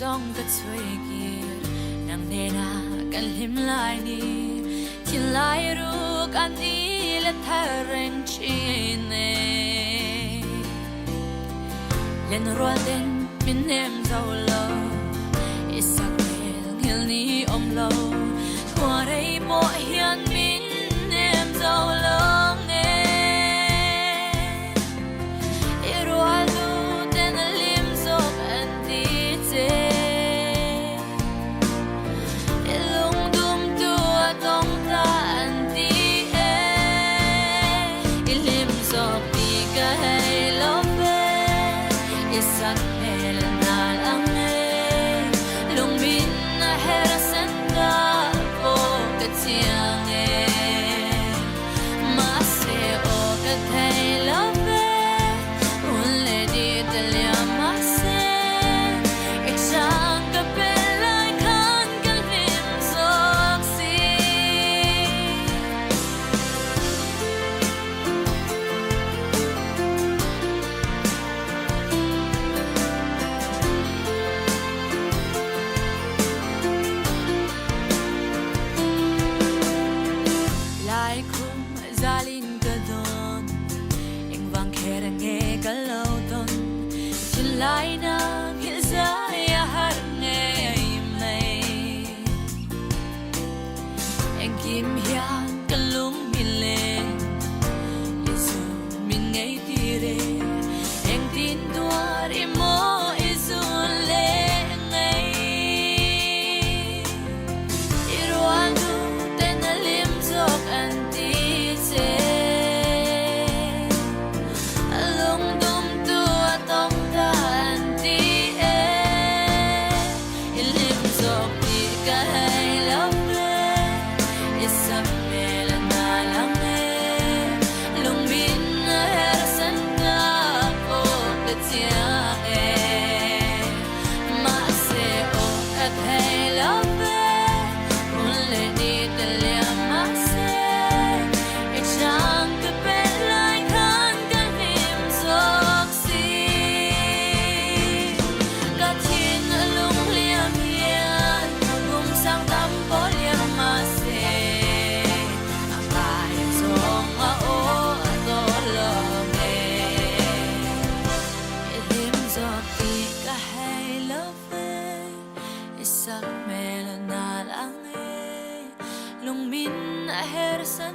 song ka chui ki nang ne na kan lim lai ni tin lai ru kan ni le thareng chi ne len ro den min nem zo lo isak ngil ni om lo qua đây mo hian min nem zo lo lại na hiện ra ya har nghe mây anh kim hian kan lung min le isu min ngay ti re anh tin tua đi mo isu le ngay iruan tu tên lim zok an ti se Isak mela na lang lung min a her sa